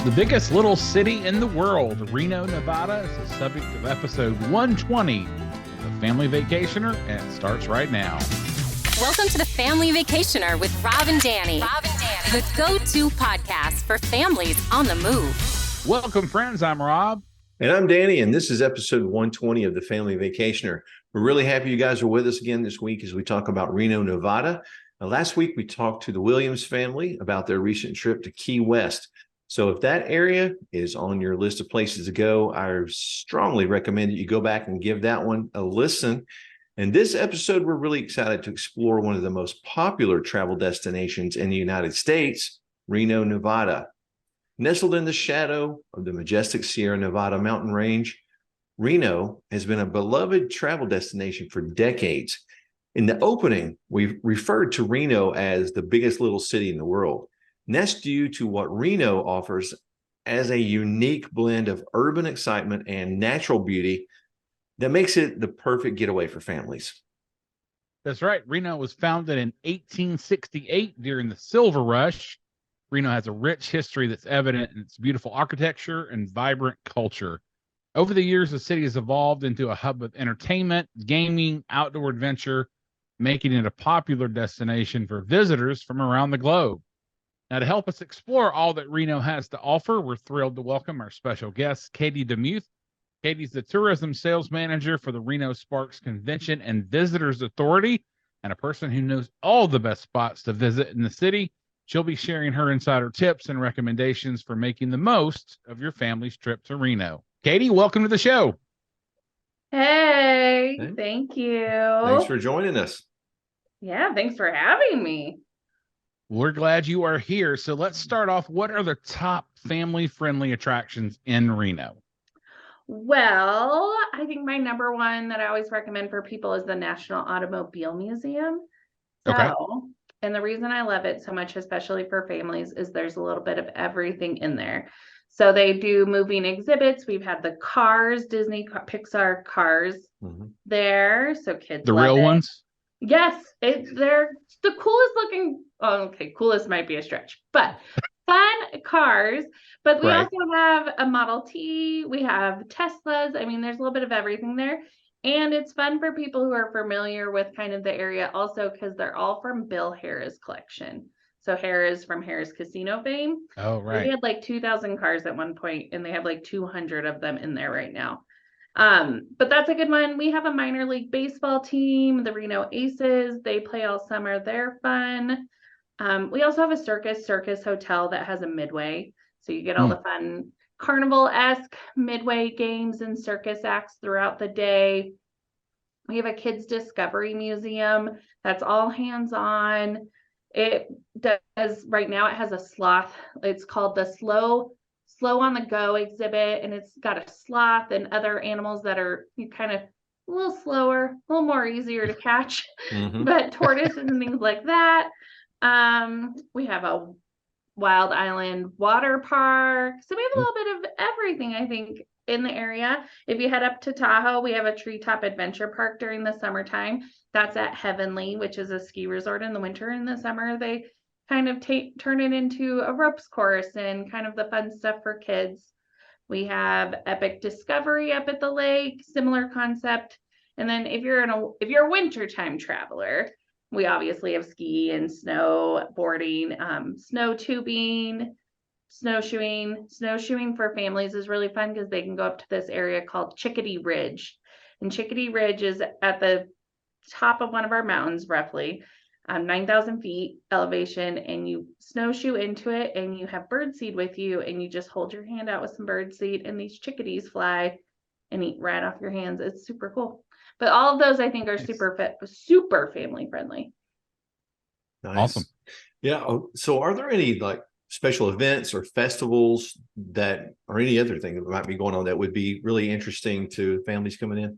The biggest little city in the world, Reno, Nevada, is the subject of episode 120 of The Family Vacationer, and it starts right now. Welcome to The Family Vacationer with Rob and Danny. The go-to podcast for families on the move. Welcome, friends. I'm Rob. And I'm Danny, and this is episode 120 of The Family Vacationer. We're really happy you guys are with us again this week as we talk about Reno, Nevada. Last week, we talked to the Williams family about their recent trip to Key West. So if that area is on your list of places to go, I strongly recommend that you go back and give that one a listen. In this episode, we're really excited to explore one of the most popular travel destinations in the United States, Reno, Nevada. Nestled in the shadow of the majestic Sierra Nevada mountain range, Reno has been a beloved travel destination for decades. In the opening, we referred to Reno as the biggest little city in the world. And that's due to what Reno offers as a unique blend of urban excitement and natural beauty that makes it the perfect getaway for families. That's right. Reno was founded in 1868 during the Silver Rush. Reno has a rich history that's evident in its beautiful architecture and vibrant culture. Over the years, the city has evolved into a hub of entertainment, gaming, outdoor adventure, making it a popular destination for visitors from around the globe. Now, to help us explore all that Reno has to offer, we're thrilled to welcome our special guest, Katie Demuth. Katie's the tourism sales manager for the Reno Sparks Convention and Visitors Authority, and a person who knows all the best spots to visit in the city. She'll be sharing her insider tips and recommendations for making the most of your family's trip to Reno. Katie, welcome to the show. Hey, thank you. Thanks for joining us. Yeah, thanks for having me. We're glad you are here. So let's start off. What are the top family-friendly attractions in Reno? Well, I think my number one that I always recommend for people is the National Automobile Museum. Okay. And the reason I love it so much, especially for families, is there's a little bit of everything in there. So they do moving exhibits. We've had the Cars, Disney, Pixar Cars there. So kids The love real it. ones? Yes, they're the coolest looking. Oh, okay, coolest might be a stretch, but fun cars. But we also have a Model T. We have Teslas. I mean, there's a little bit of everything there. And it's fun for people who are familiar with kind of the area also because they're all from Bill Harrah's collection. So Harrah's from Harrah's Casino fame. Oh, right. They had like 2,000 cars at one point, and they have like 200 of them in there right now. But that's a good one. We have a minor league baseball team, the Reno Aces. They play all summer. They're fun. We also have a circus hotel that has a midway. So you get all the fun carnival-esque midway games and circus acts throughout the day. We have a kids discovery museum that's all hands-on. It does right now. It has a sloth. It's called the Slow on the Go exhibit, and it's got a sloth and other animals that are kind of a little slower, a little more easier to catch, but tortoises and things like that. We have a Wild Island water park. So we have a little bit of everything, I think, in the area. If you head up to Tahoe, we have a treetop adventure park during the summertime. That's at Heavenly, which is a ski resort in the winter. In the summer, they kind of turn it into a ropes course and kind of the fun stuff for kids. We have Epic Discovery up at the lake, similar concept. And then if you're a wintertime traveler, we obviously have ski and snowboarding, snow tubing, snowshoeing. Snowshoeing for families is really fun because they can go up to this area called Chickadee Ridge. And Chickadee Ridge is at the top of one of our mountains, roughly 9,000 feet elevation, and you snowshoe into it and you have birdseed with you, and you just hold your hand out with some birdseed and these chickadees fly and eat right off your hands. It's super cool. But all of those I think are super family friendly. Nice. Awesome. Yeah. So are there any like special events or festivals that, or any other thing that might be going on that would be really interesting to families coming in?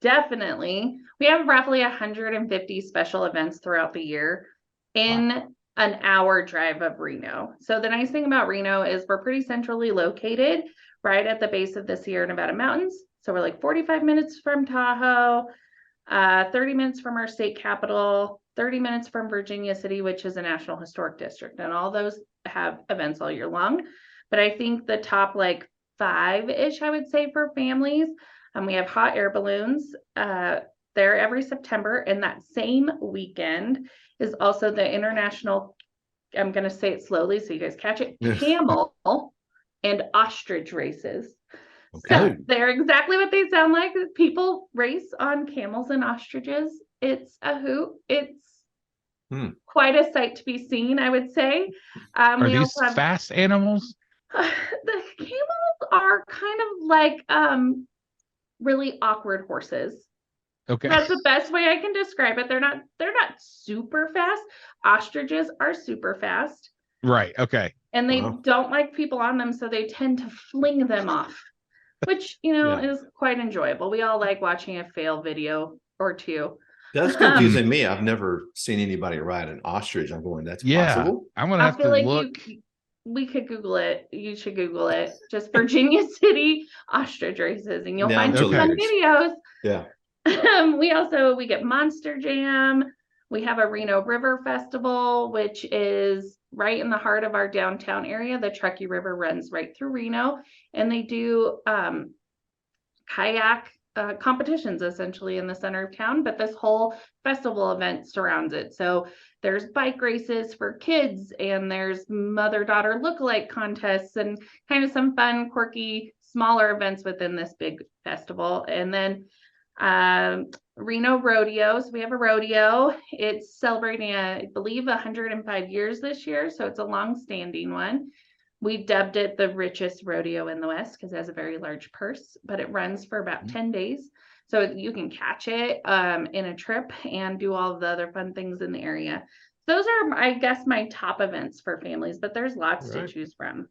Definitely. We have roughly 150 special events throughout the year in an hour drive of Reno. So the nice thing about Reno is we're pretty centrally located right at the base of the Sierra Nevada mountains. So we're like 45 minutes from Tahoe, 30 minutes from our state capital, 30 minutes from Virginia City, which is a National Historic District. And all those have events all year long. But I think the top like 5-ish, I would say, for families. We have hot air balloons there every September. And that same weekend is also the International, I'm going to say it slowly so you guys catch it, camel and ostrich races. Okay. So they're exactly what they sound like. People race on camels and ostriches. It's a hoot. It's quite a sight to be seen, I would say. Are we these also have, fast animals? the camels are kind of like really awkward horses. Okay. That's the best way I can describe it. They're not super fast. Ostriches are super fast. Right. Okay. And they don't like people on them, so they tend to fling them off, which, is quite enjoyable. We all like watching a fail video or two. That's confusing me. I've never seen anybody ride an ostrich. I'm going, that's possible? I'm going to have to look. We could Google it. You should Google it. Just Virginia City ostrich races, and you'll find some fun videos. Yeah. We get Monster Jam. We have a Reno River Festival, which is right in the heart of our downtown area. The Truckee River runs right through Reno, and they do kayak competitions essentially in the center of town, but this whole festival event surrounds it. So there's bike races for kids, and there's mother-daughter lookalike contests, and kind of some fun, quirky, smaller events within this big festival. And then Reno Rodeo. So we have a rodeo. It's celebrating, I believe, 105 years this year. So it's a long-standing one. We dubbed it the richest rodeo in the West because it has a very large purse, but it runs for about 10 days. So you can catch it in a trip and do all of the other fun things in the area. Those are, I guess, my top events for families, but there's lots to choose from.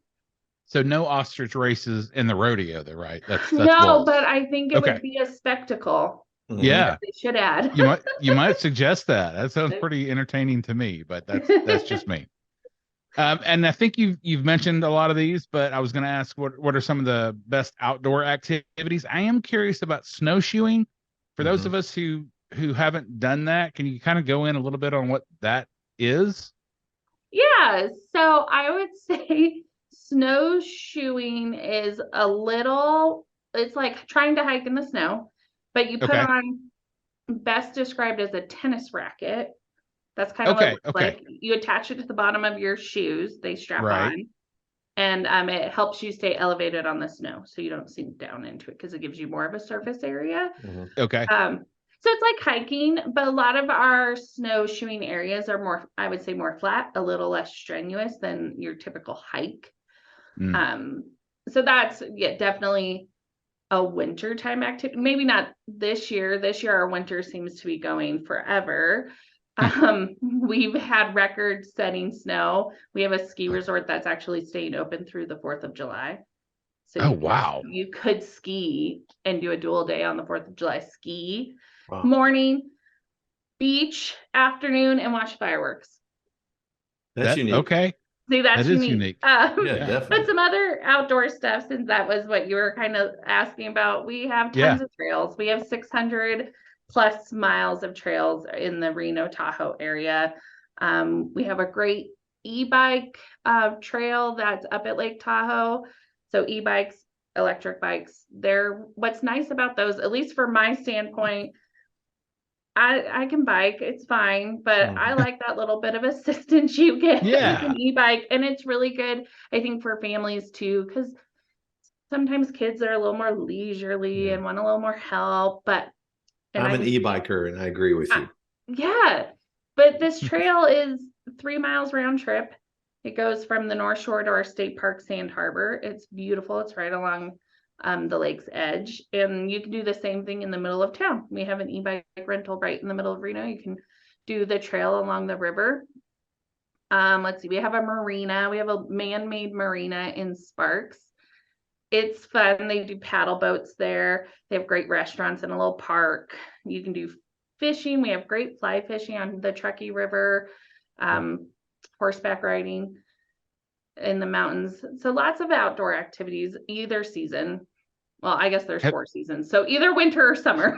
So no ostrich races in the rodeo, though, right? That's no, bold. But I think it would be a spectacle. Yeah, they should add. you might suggest that. That sounds pretty entertaining to me, but that's just me. And I think you've mentioned a lot of these, but I was going to ask what are some of the best outdoor activities? I am curious about snowshoeing. For those of us who haven't done that, can you kind of go in a little bit on what that is? Yeah, so I would say snowshoeing is it's like trying to hike in the snow, but you put on, best described as a tennis racket. That's kind of what it looks like. You attach it to the bottom of your shoes. They strap on. And it helps you stay elevated on the snow so you don't sink down into it because it gives you more of a surface area. Okay. So it's like hiking, but a lot of our snowshoeing areas are more, I would say, more flat, a little less strenuous than your typical hike. So that's definitely a wintertime activity. Maybe not this year. This year our winter seems to be going forever. We've had record-setting snow. We have a ski resort that's actually staying open through the 4th of July. So you could ski and do a dual day on the 4th of July. Ski morning, beach afternoon, and watch fireworks. That's unique. Okay. See, that's unique. Yeah, definitely. But some other outdoor stuff, since that was what you were kind of asking about, we have tons of trails. We have 600 plus miles of trails in the Reno Tahoe area. We have a great e-bike trail that's up at Lake Tahoe. So e-bikes, electric bikes, what's nice about those, at least from my standpoint, I can bike, it's fine, but I like that little bit of assistance you get with an e-bike, and it's really good, I think, for families too, because sometimes kids are a little more leisurely and want a little more help, but I'm an e-biker and I agree with you. But this trail is 3 miles round trip. It goes from the North Shore to our state park, Sand Harbor. It's beautiful. It's right along the lake's edge, and you can do the same thing in the middle of town. We have an e-bike rental right in the middle of Reno. You can do the trail along the river. Let's see, we have a marina. We have a man-made marina in Sparks. It's fun. They do paddle boats there. They have great restaurants and a little park. You can do fishing. We have great fly fishing on the Truckee River, horseback riding in the mountains. So lots of outdoor activities, either season. Well, I guess there's 4 seasons. So either winter or summer.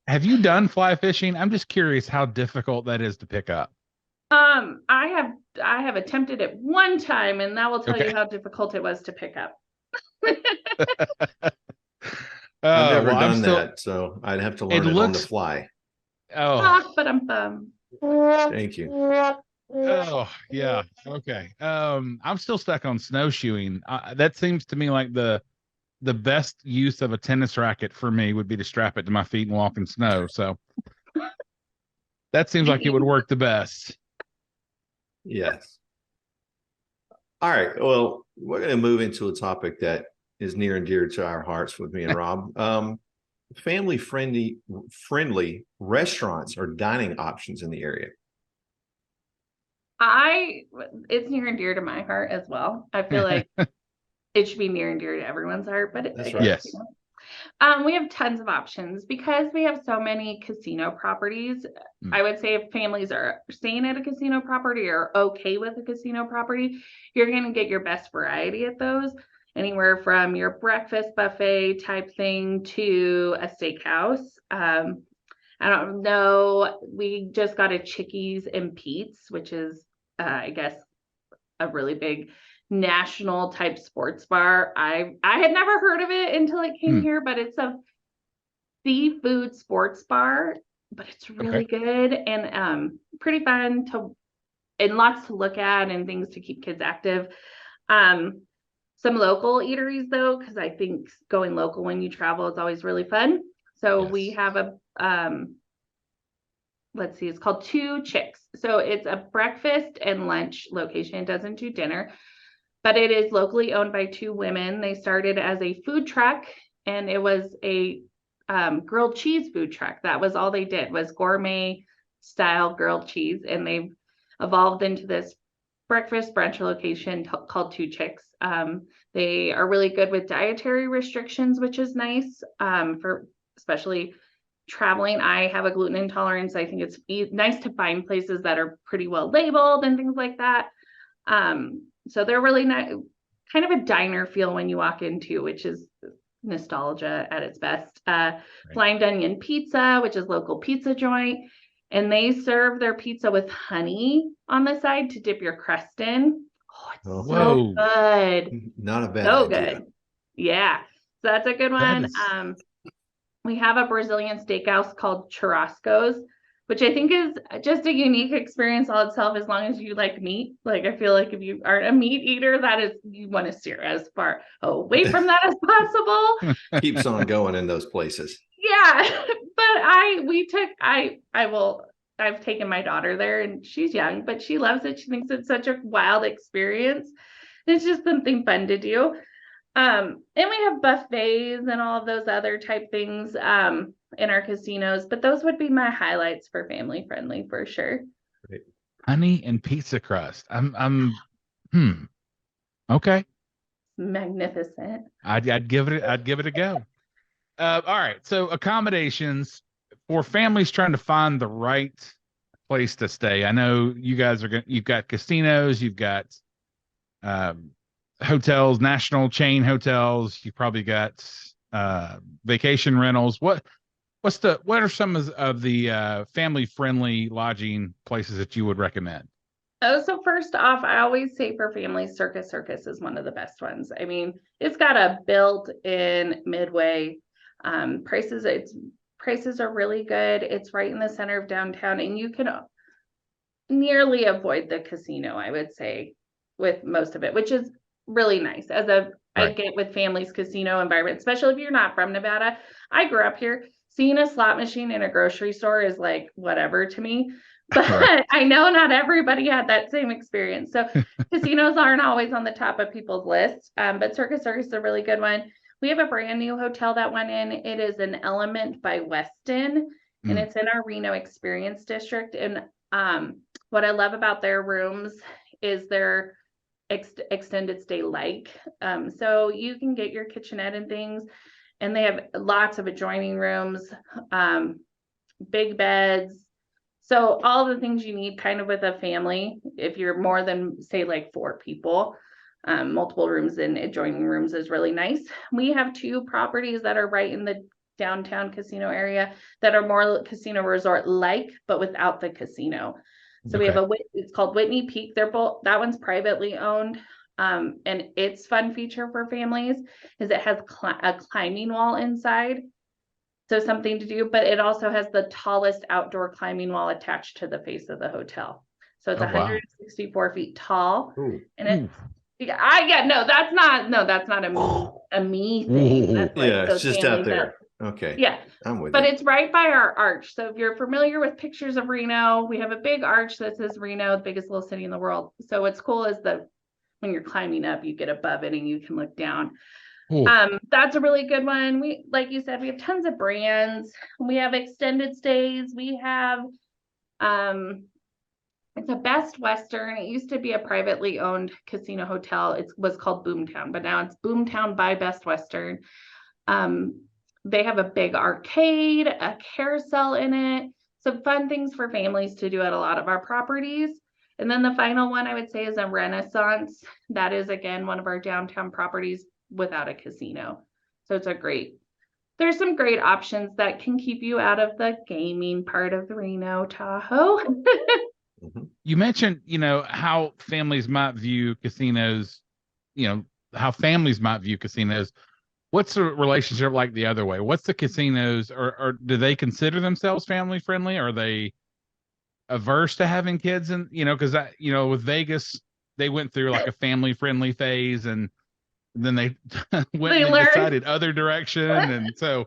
Have you done fly fishing? I'm just curious how difficult that is to pick up. I have attempted it one time, and that will tell you Okay. how difficult it was to pick up. I've never Well, I'm done still, that, so I'd have to it learn it on the looks, fly. oh, But I'm bummed. Thank you. oh, yeah. Okay. I'm still stuck on snowshoeing. That seems to me like the best use of a tennis racket for me would be to strap it to my feet and walk in snow. So that seems like it would work the best. Yes. All right. Well, we're going to move into a topic that is near and dear to our hearts with me and Rob. Family friendly restaurants or dining options in the area. It's near and dear to my heart as well. I feel like it should be near and dear to everyone's heart, but That's I right. guess, Yes. we have tons of options because we have so many casino properties. Mm. I would say if families are staying at a casino property or okay with a casino property, you're going to get your best variety at those. Anywhere from your breakfast buffet type thing to a steakhouse. I don't know. We just got a Chickies and Pete's, which is, I guess, a really big national type sports bar. I had never heard of it until it came here, but it's a seafood sports bar, but it's really good and pretty fun to and lots to look at and things to keep kids active. Some local eateries though, because I think going local when you travel is always really fun. So we have a let's see, it's called Two Chicks. So it's a breakfast and lunch location. It doesn't do dinner, but it is locally owned by two women. They started as a food truck, and it was a grilled cheese food truck. That was all they did, was gourmet style grilled cheese, and they've evolved into this breakfast brunch location called Two Chicks. They are really good with dietary restrictions, which is nice for especially traveling. I have a gluten intolerance. I think it's nice to find places that are pretty well labeled and things like that. So they're really nice, kind of a diner feel when you walk into, which is nostalgia at its best. Blind Onion Pizza, which is local pizza joint, and they serve their pizza with honey on the side to dip your crust in. Oh, it's so good. Not a bad So idea. good. Yeah. So that's a good one. We have a Brazilian steakhouse called Churrasco's, which I think is just a unique experience all itself, as long as you like meat. Like, I feel like if you aren't a meat eater, that is, you want to steer as far away from that as possible. Keeps on going in those places. Yeah. But I've taken my daughter there, and she's young, but she loves it. She thinks it's such a wild experience. It's just something fun to do. And we have buffets and all of those other type things in our casinos, but those would be my highlights for family friendly for sure. Honey and pizza crust. Okay. Magnificent. I'd give it a go. All right. So accommodations for families trying to find the right place to stay. I know you guys you've got casinos, you've got hotels, national chain hotels. You probably got vacation rentals. What are some of the family friendly lodging places that you would recommend? Oh, so first off, I always say for families, Circus is one of the best ones. I mean, it's got a built-in midway. Prices are really good. It's right in the center of downtown, and you can nearly avoid the casino, I would say, with most of it, which is really nice. I get with families casino environment, especially if you're not from Nevada. I grew up here. Seeing a slot machine in a grocery store is like whatever to me, but I know not everybody had that same experience. So casinos aren't always on the top of people's lists, but Circus is a really good one. We have a brand new hotel that went in. It is an Element by Westin, and it's in our Reno Experience District. And what I love about their rooms is their extended stay like. So you can get your kitchenette and things, and they have lots of adjoining rooms, big beds. So all the things you need kind of with a family, if you're more than say like 4 people, multiple rooms and adjoining rooms is really nice. We have 2 properties that are right in the downtown casino area that are more casino resort like, but without the casino. So we have it's called Whitney Peak. They're both, that one's privately owned. And its fun feature for families is it has a climbing wall inside. So something to do, but it also has the tallest outdoor climbing wall attached to the face of the hotel. So it's 164 feet tall. Ooh. And that's not a me thing. That's like it's just out there. Okay. Yeah. I'm with but you. It's right by our arch. So if you're familiar with pictures of Reno, we have a big arch that says Reno, the biggest little city in the world. So what's cool is when you're climbing up, you get above it and you can look down. That's a really good one. We, like you said, we have tons of brands. We have extended stays. We have, it's a Best Western. It used to be a privately owned casino hotel. It was called Boomtown, but now it's Boomtown by Best Western. They have a big arcade, a carousel in it, some fun things for families to do at a lot of our properties. And then the final one I would say is a Renaissance. That is, again, one of our downtown properties without a casino. So there's some great options that can keep you out of the gaming part of Reno Tahoe. You mentioned, how families might view casinos, how families might view casinos. What's the relationship like the other way? What's the casinos, or do they consider themselves family friendly? Are they averse to having kids? And, because with Vegas, they went through like a family friendly phase, and then they decided other direction. And so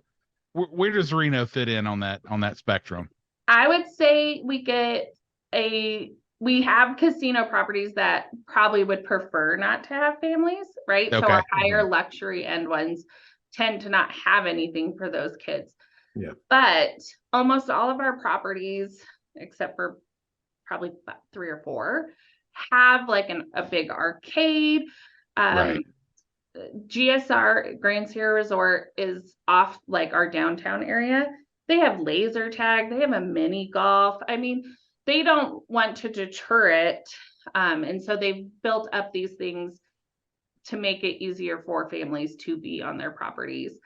where does Reno fit in on that spectrum? I would say we have casino properties that probably would prefer not to have families, right? So our higher luxury end ones tend to not have anything for those kids. Yeah. But almost all of our properties, except for probably 3 or 4, have like a big arcade. GSR, Grand Sierra Resort, is off like our downtown area. They have laser tag. They have a mini golf. I mean, they don't want to deter it. And so they've built up these things to make it easier for families to be on their properties.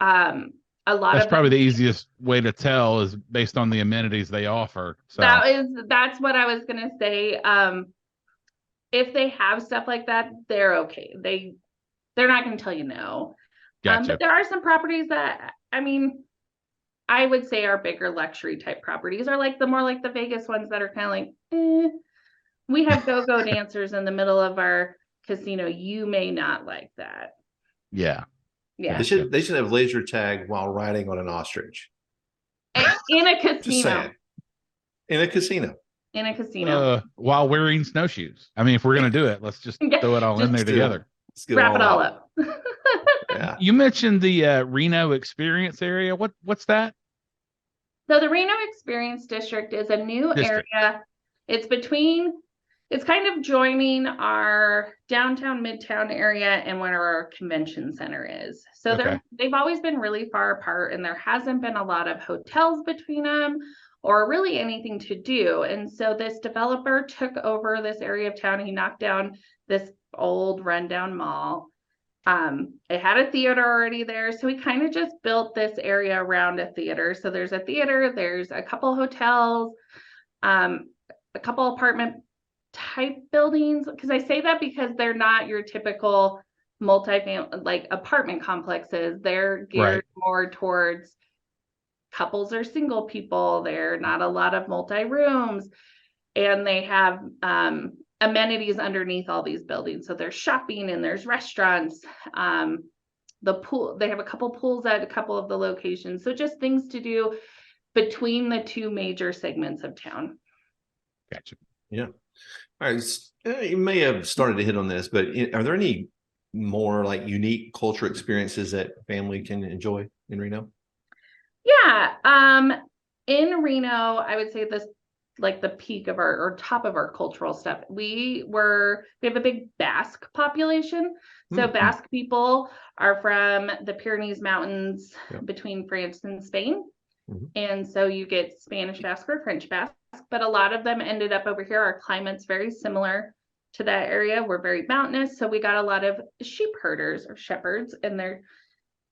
That's probably the easiest way to tell is based on the amenities they offer. So that's what I was going to say. If they have stuff like that, they're okay. They're not going to tell you no. Gotcha. But there are some properties that, I would say our bigger luxury type properties are like more like the Vegas ones that are kind of like, we have go-go dancers in the middle of our casino. You may not like that. Yeah. Yeah. They should have laser tag while riding on an ostrich. In a casino. Just saying. In a casino. In a casino. While wearing snowshoes. If we're going to do it, let's just throw it all in there together. Wrap it all up. Yeah. You mentioned the Reno Experience area. What's that? So the Reno Experience District is a new area. It's kind of joining our downtown midtown area and where our convention center is. So they've always been really far apart, and there hasn't been a lot of hotels between them or really anything to do. And so this developer took over this area of town. He knocked down this old rundown mall. It had a theater already there. So we kind of just built this area around a theater. So there's a theater, there's a couple hotels, a couple apartment type buildings. Because I say that because they're not your typical multi-family, like apartment complexes. They're geared more towards couples or single people. They're not a lot of multi-rooms. And they have, amenities underneath all these buildings. So there's shopping and there's restaurants. The pool, they have a couple pools at a couple of the locations. So just things to do between the two major segments of town. Gotcha. Yeah. All right. You may have started to hit on this, but are there any more like unique culture experiences that family can enjoy in Reno? Yeah. In Reno, I would say this, like the peak of or top of our cultural stuff. We have a big Basque population. So Basque people are from the Pyrenees Mountains between France and Spain. And so you get Spanish Basque or French Basque, but a lot of them ended up over here. Our climate's very similar to that area. We're very mountainous. So we got a lot of sheep herders or shepherds, and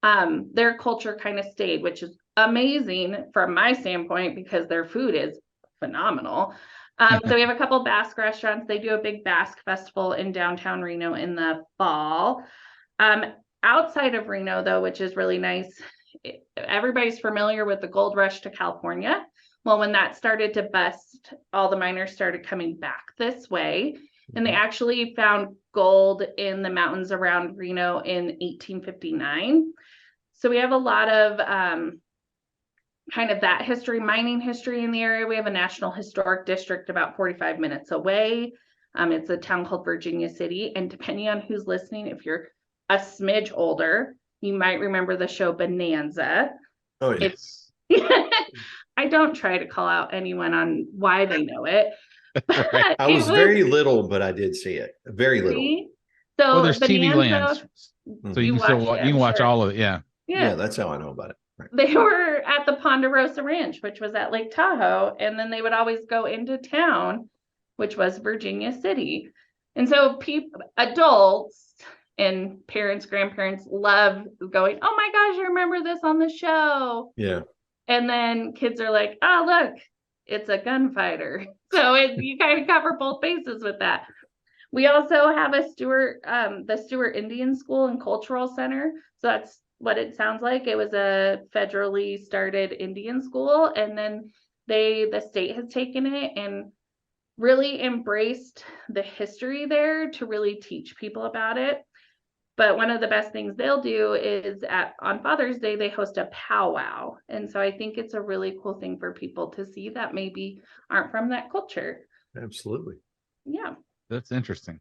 their culture kind of stayed, which is amazing from my standpoint because their food is phenomenal. So we have a couple Basque restaurants. They do a big Basque festival in downtown Reno in the fall. Outside of Reno, though, which is really nice, everybody's familiar with the gold rush to California. Well, when that started to bust, all the miners started coming back this way. And they actually found gold in the mountains around Reno in 1859. So we have a lot of kind of that history, mining history in the area. We have a National Historic District about 45 minutes away. It's a town called Virginia City. And depending on who's listening, if you're a smidge older, you might remember the show Bonanza. Oh, yes. I don't try to call out anyone on why they know it. Right. I was very little, but I did see it. Very little. So Well, there's TV Bonanza, land, so you can still watch it, you can I'm watch sure. all of it. Yeah. Yeah, that's how I know about it. Right. They were at the Ponderosa Ranch, which was at Lake Tahoe, and then they would always go into town, which was Virginia City. And so adults and parents, grandparents love going, oh my gosh, I remember this on the show. Yeah. And then kids are like, oh, look, it's a gunfighter. So you kind of cover both bases with that. We also have the Stewart Indian School and Cultural Center. So that's what it sounds like. It was a federally started Indian school, and then the state has taken it and really embraced the history there to really teach people about it. But one of the best things they'll do is on Father's Day, they host a powwow. And so I think it's a really cool thing for people to see that maybe aren't from that culture. Absolutely. Yeah. That's interesting.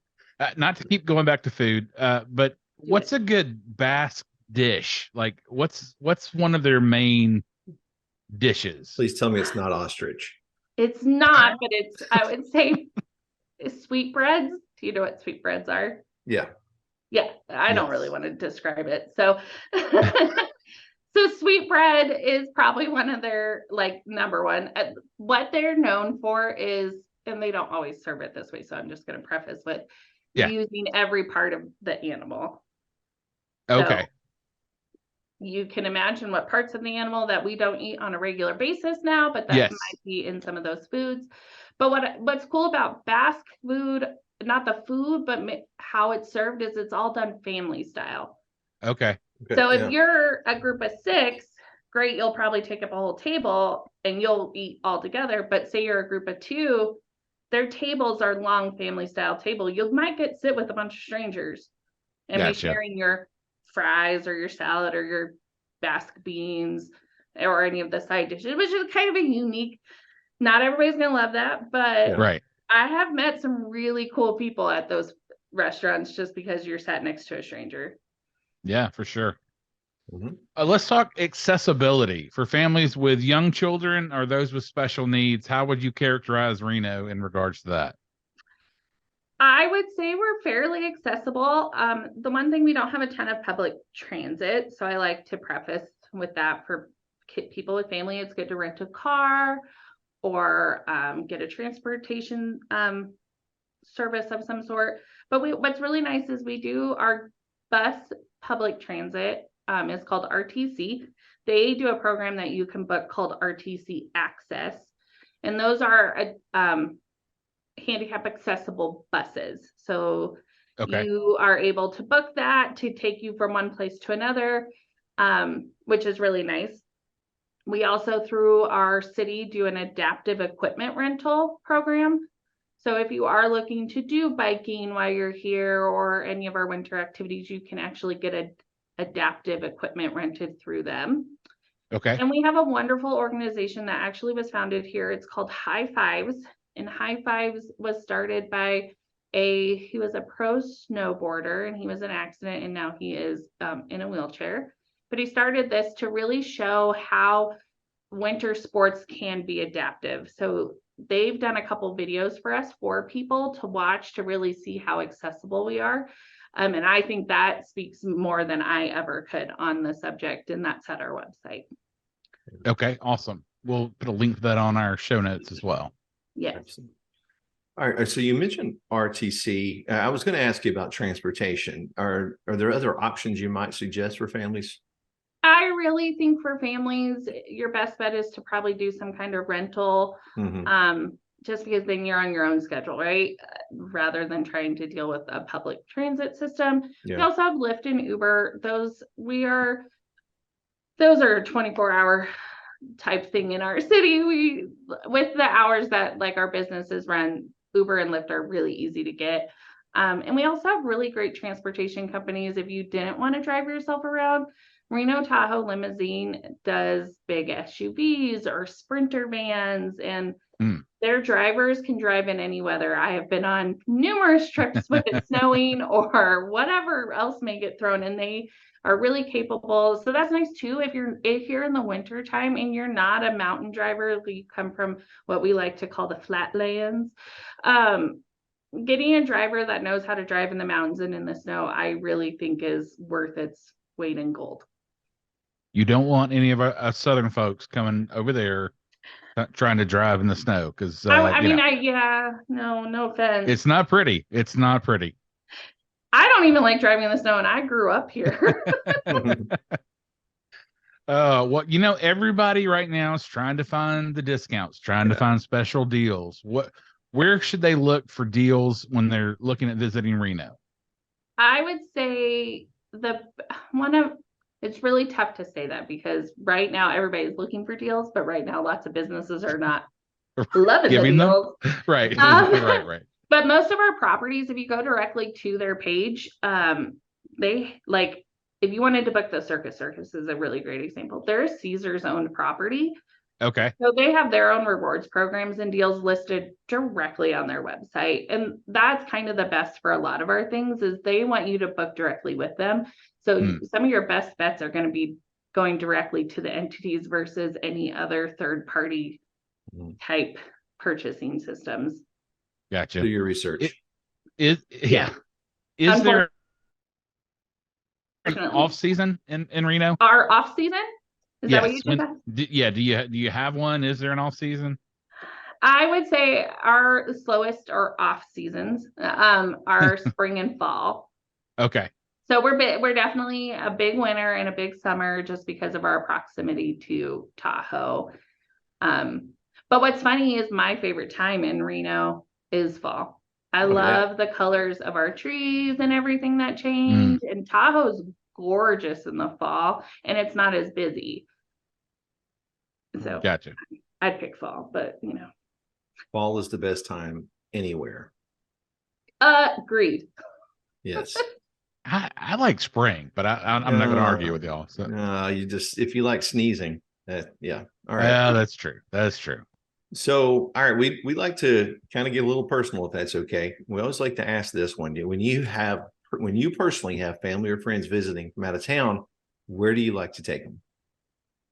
Not to keep going back to food, but what's a good Basque dish? Like, what's one of their main dishes? Please tell me it's not ostrich. It's not, but I would say sweetbreads. Do you know what sweetbreads are? Yeah. Yeah, I don't really want to describe it. So, so sweetbread is probably one of their number one. What they're known for is, and they don't always serve it this way, so I'm just going to preface with using every part of the animal. Okay. So you can imagine what parts of the animal that we don't eat on a regular basis now, but that might be in some of those foods. But what's cool about Basque food, not the food, but how it's served, is it's all done family style. Okay. So if you're a group of 6, great, you'll probably take up a whole table and you'll eat all together. But say you're a group of 2, their tables are long family style table. You might sit with a bunch of strangers and be sharing your fries or your salad or your Basque beans or any of the side dishes, which is kind of a unique, not everybody's going to love that, but I have met some really cool people at those restaurants just because you're sat next to a stranger. Yeah, for sure. Mm-hmm. Let's talk accessibility for families with young children or those with special needs. How would you characterize Reno in regards to that? I would say we're fairly accessible. The one thing, we don't have a ton of public transit. So I like to preface with that for people with family. It's good to rent a car or get a transportation service of some sort. But what's really nice is we do our bus public transit is called RTC. They do a program that you can book called RTC Access. And those are handicap accessible buses. So you are able to book that to take you from one place to another, which is really nice. We also, through our city, do an adaptive equipment rental program. So if you are looking to do biking while you're here or any of our winter activities, you can actually get adaptive equipment rented through them. Okay. And we have a wonderful organization that actually was founded here. It's called High Fives. And High Fives was started by he was a pro snowboarder, and he was in an accident, and now he is in a wheelchair. But he started this to really show how winter sports can be adaptive. So they've done a couple videos for us for people to watch to really see how accessible we are. And I think that speaks more than I ever could on the subject, and that's at our website. Okay, awesome. We'll put a link to that on our show notes as well. Yes. All right. So you mentioned RTC. I was going to ask you about transportation. Are there other options you might suggest for families? I really think for families, your best bet is to probably do some kind of rental, just because then you're on your own schedule, right? Rather than trying to deal with a public transit system. We also have Lyft and Uber. Those are a 24-hour type thing in our city. With the hours that like our businesses run, Uber and Lyft are really easy to get. And we also have really great transportation companies. If you didn't want to drive yourself around, Reno Tahoe Limousine does big SUVs or Sprinter vans, and their drivers can drive in any weather. I have been on numerous trips with it snowing or whatever else may get thrown, and they are really capable. So that's nice too. If you're in the winter time and you're not a mountain driver, you come from what we like to call the flatlands. Getting a driver that knows how to drive in the mountains and in the snow, I really think is worth its weight in gold. You don't want any of our southern folks coming over there trying to drive in the snow, because no offense. It's not pretty. It's not pretty. I don't even like driving in the snow, and I grew up here. Well, everybody right now is trying to find the discounts, trying to find special deals. Where should they look for deals when they're looking at visiting Reno? I would say it's really tough to say that, because right now everybody's looking for deals, but right now lots of businesses are not loving the deals. Right. Right. But most of our properties, if you go directly to their page, they like, if you wanted to book the Circus is a really great example. They're a Caesars owned property. Okay. So they have their own rewards programs and deals listed directly on their website. And that's kind of the best for a lot of our things, is they want you to book directly with them. So some of your best bets are going to be going directly to the entities versus any other third party type purchasing systems. Gotcha. Do your research. Is there an off season in Reno? Our off season? Is that what you said? Do you have one? Is there an off season? I would say our slowest or off seasons are spring and fall. Okay. So we're definitely a big winter and a big summer, just because of our proximity to Tahoe. But what's funny is my favorite time in Reno is fall. I love the colors of our trees and everything that change. And Tahoe's gorgeous in the fall, and it's not as busy. So gotcha. I'd pick fall, but fall is the best time anywhere. Agreed. Yes. I like spring, but I'm not going to argue with y'all. So if you like sneezing, all right. Yeah, that's true. That's true. So, all right, we like to kind of get a little personal, if that's okay. We always like to ask this one: when you personally have family or friends visiting from out of town, where do you like to take them?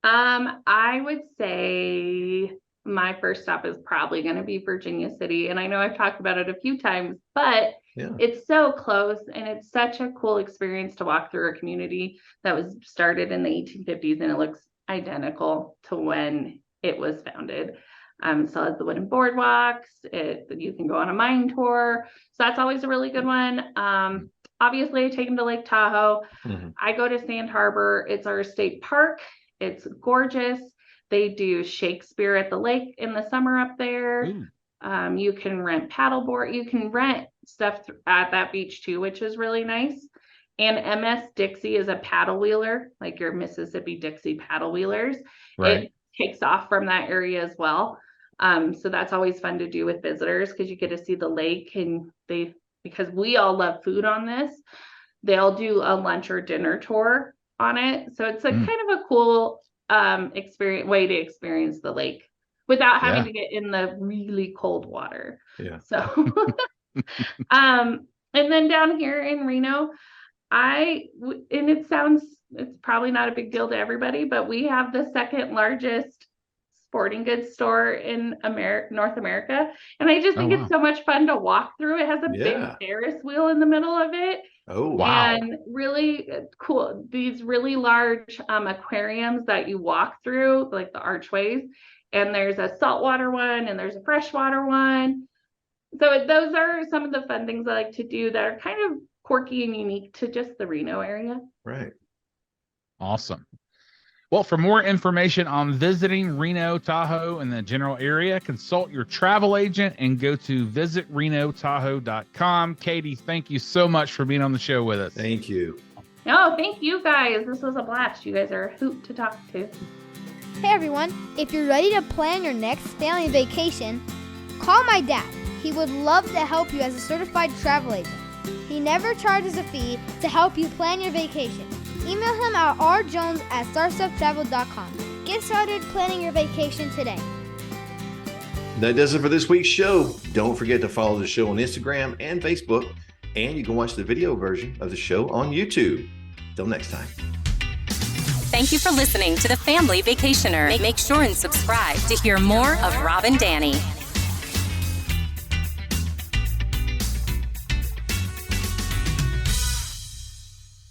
I would say my first stop is probably going to be Virginia City. And I know I've talked about it a few times, but it's so close, and it's such a cool experience to walk through a community that was started in the 1850s, and it looks identical to when it was founded. Still has the wooden boardwalks. You can go on a mine tour. So that's always a really good one. Obviously I take them to Lake Tahoe. I go to Sand Harbor. It's our state park. It's gorgeous. They do Shakespeare at the lake in the summer up there. You can rent paddleboard. You can rent stuff at that beach too, which is really nice. And MS Dixie is a paddle wheeler, like your Mississippi Dixie paddle wheelers. Right. It takes off from that area as well. So that's always fun to do with visitors, because you get to see the lake, and because we all love food on this, they'll do a lunch or dinner tour on it. So it's a kind of a cool way to experience the lake without having to get in the really cold water. Yeah. So, and then down here in Reno, it's probably not a big deal to everybody, but we have the second largest sporting goods store in North America. And I just think it's so much fun to walk through. It has a big Ferris wheel in the middle of it. Oh, wow. And really cool, these really large aquariums that you walk through, like the archways. And there's a saltwater one and there's a freshwater one. So those are some of the fun things I like to do that are kind of quirky and unique to just the Reno area. Right. Awesome. Well, for more information on visiting Reno, Tahoe, and the general area, consult your travel agent and go to visitrenotahoe.com. Katie, thank you so much for being on the show with us. Thank you. No, thank you guys. This was a blast. You guys are a hoot to talk to. Hey everyone, if you're ready to plan your next family vacation, call my dad. He would love to help you as a certified travel agent. He never charges a fee to help you plan your vacation. Email him at rjones@starstuftravel.com. Get started planning your vacation today. That does it for this week's show. Don't forget to follow the show on Instagram and Facebook, and you can watch the video version of the show on YouTube. Till next time. Thank you for listening to The Family Vacationer. Make sure and subscribe to hear more of Rob and Danny.